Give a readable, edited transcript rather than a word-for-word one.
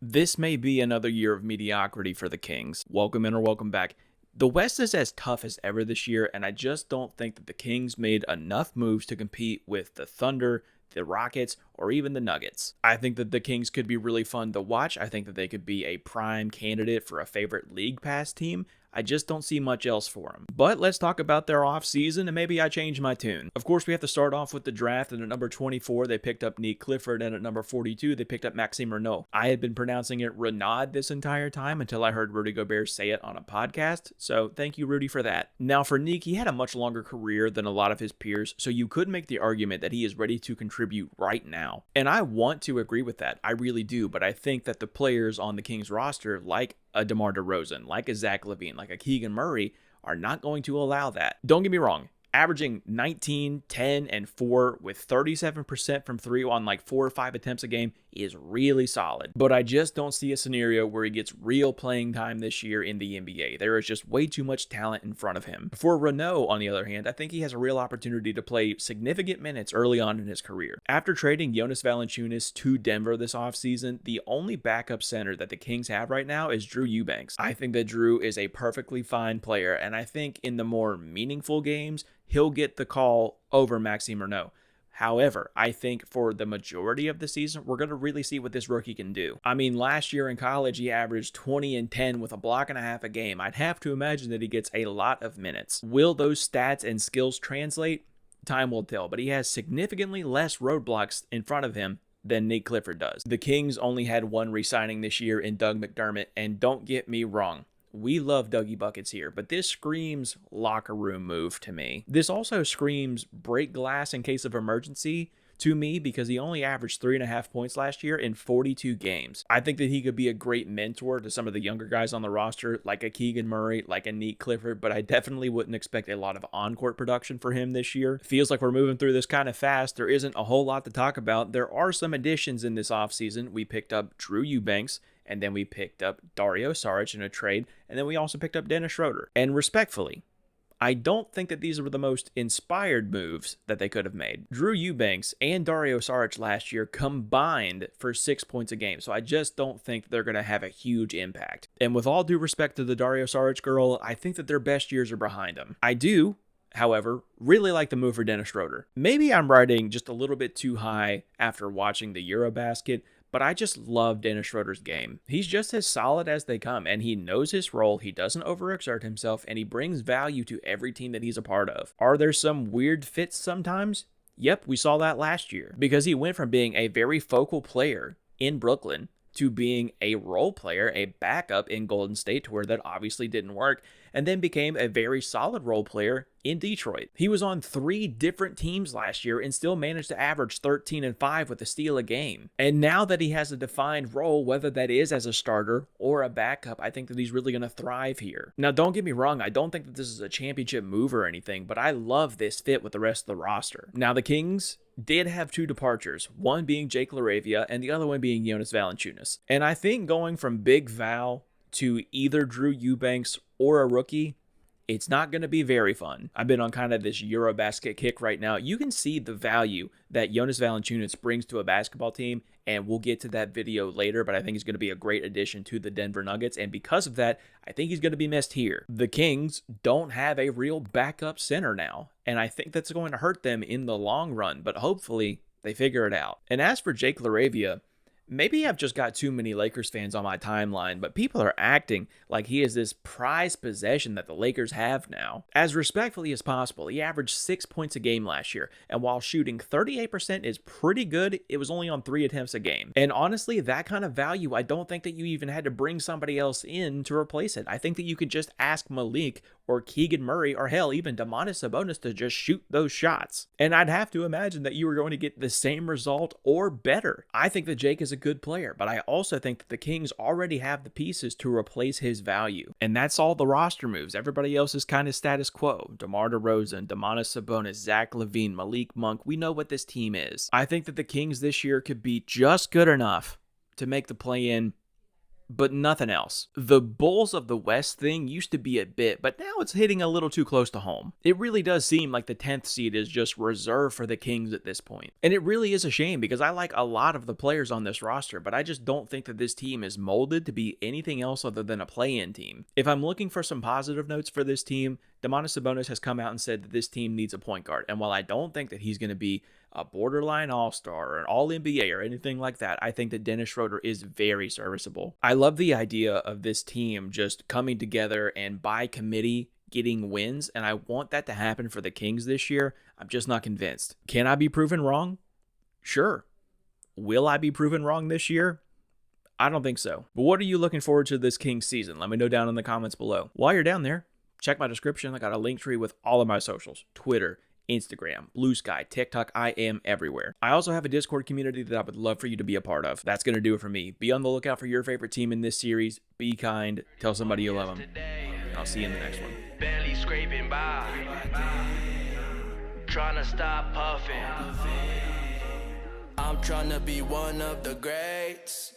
This may be another year of mediocrity for the Kings. Welcome in or welcome back. The West is as tough as ever this year, and I just don't think that the Kings made enough moves to compete with the Thunder, the Rockets, or even the Nuggets. I think that the Kings could be really fun to watch. I think that they could be a prime candidate for a favorite League Pass team. I just don't see much else for them. But let's talk about their offseason, and maybe I change my tune. Of course, we have to start off with the draft, and at number 24, they picked up Nick Clifford, and at number 42, they picked up Maxime Renaud. I had been pronouncing it Renaud this entire time until I heard Rudy Gobert say it on a podcast, so thank you, Rudy, for that. Now, for Nick, he had a much longer career than a lot of his peers, so you could make the argument that he is ready to contribute right now. And I want to agree with that, I really do, but I think that the players on the Kings roster, like a DeMar DeRozan, like a Zach LaVine, like a Keegan Murray, are not going to allow that. Don't get me wrong. Averaging 19, 10, and 4 with 37% from 3 on like 4 or 5 attempts a game is really solid. But I just don't see a scenario where he gets real playing time this year in the NBA. There is just way too much talent in front of him. For Renaud, on the other hand, I think he has a real opportunity to play significant minutes early on in his career. After trading Jonas Valanciunas to Denver this offseason, the only backup center that the Kings have right now is Drew Eubanks. I think that Drew is a perfectly fine player, and I think in the more meaningful games, he'll get the call over Maxime Renaud. However, I think for the majority of the season, we're going to really see what this rookie can do. I mean, last year in college, he averaged 20 and 10 with a block and a half a game. I'd have to imagine that he gets a lot of minutes. Will those stats and skills translate? Time will tell, but he has significantly less roadblocks in front of him than Nick Clifford does. The Kings only had one re-signing this year in Doug McDermott, and don't get me wrong, we love Dougie Buckets here, but this screams locker room move to me. This also screams break glass in case of emergency to me because he only averaged 3.5 points last year in 42 games. I think that he could be a great mentor to some of the younger guys on the roster, like a Keegan Murray, like a Nick Clifford, but I definitely wouldn't expect a lot of on-court production for him this year. It feels like we're moving through this kind of fast. There isn't a whole lot to talk about. There are some additions in this offseason. We picked up Drew Eubanks, and then we picked up Dario Saric in a trade, and then we also picked up Dennis Schroeder. And respectfully, I don't think that these were the most inspired moves that they could have made. Drew Eubanks and Dario Saric last year combined for 6 points a game, so I just don't think they're going to have a huge impact. And with all due respect to the Dario Saric girl, I think that their best years are behind them. I do, however, really like the move for Dennis Schroeder. Maybe I'm riding just a little bit too high after watching the Eurobasket, but I just love Dennis Schroeder's game. He's just as solid as they come, and he knows his role, he doesn't overexert himself, and he brings value to every team that he's a part of. Are there some weird fits sometimes? Yep, we saw that last year, because he went from being a very focal player in Brooklyn to being a role player, a backup in Golden State, to where that obviously didn't work, and then became a very solid role player in Detroit. He was on 3 different teams last year and still managed to average 13 and 5 with a steal a game. And now that he has a defined role, whether that is as a starter or a backup, I think that he's really going to thrive here. Now, don't get me wrong, I don't think that this is a championship move or anything, but I love this fit with the rest of the roster. Now, the Kings did have 2 departures, one being Jake LaRavia and the other one being Jonas Valanciunas. And I think going from Big Val to either Drew Eubanks or a rookie, it's not going to be very fun. I've been on kind of this Eurobasket kick right now. You can see the value that Jonas Valanciunas brings to a basketball team, and we'll get to that video later, but I think he's going to be a great addition to the Denver Nuggets, and because of that, I think he's going to be missed here. The Kings don't have a real backup center now, and I think that's going to hurt them in the long run, but hopefully they figure it out. And as for Jake LaRavia, maybe I've just got too many Lakers fans on my timeline, but people are acting like he is this prized possession that the Lakers have now. As respectfully as possible, he averaged 6 points a game last year, and while shooting 38% is pretty good, it was only on 3 attempts a game. And honestly, that kind of value, I don't think that you even had to bring somebody else in to replace it. I think that you could just ask Malik or Keegan Murray or hell, even Domantas Sabonis to just shoot those shots. And I'd have to imagine that you were going to get the same result or better. I think that Jake is a good player, but I also think that the Kings already have the pieces to replace his value. And that's all the roster moves. Everybody else is kind of status quo. DeMar DeRozan, Domantas Sabonis, Zach LaVine, Malik Monk. We know what this team is. I think that the Kings this year could be just good enough to make the play-in, but nothing else. The Bulls of the West thing used to be a bit, but now it's hitting a little too close to home. It really does seem like the 10th seed is just reserved for the Kings at this point. And it really is a shame because I like a lot of the players on this roster, but I just don't think that this team is molded to be anything else other than a play-in team. If I'm looking for some positive notes for this team, Domantas Sabonis has come out and said that this team needs a point guard. And while I don't think that he's going to be a borderline all-star or an all-NBA or anything like that, I think that Dennis Schroeder is very serviceable. I love the idea of this team just coming together and by committee getting wins, and I want that to happen for the Kings this year. I'm just not convinced. Can I be proven wrong? Sure. Will I be proven wrong this year? I don't think so. But what are you looking forward to this Kings season? Let me know down in the comments below. While you're down there, check my description. I got a link tree with all of my socials. Twitter, Instagram, Blue Sky, TikTok. I am everywhere. I also have a Discord community that I would love for you to be a part of. That's going to do it for me. Be on the lookout for your favorite team in this series. Be kind. Tell somebody you love them. I'll see you in the next one. Barely scraping by. Trying to stop puffing. I'm trying to be one of the greats.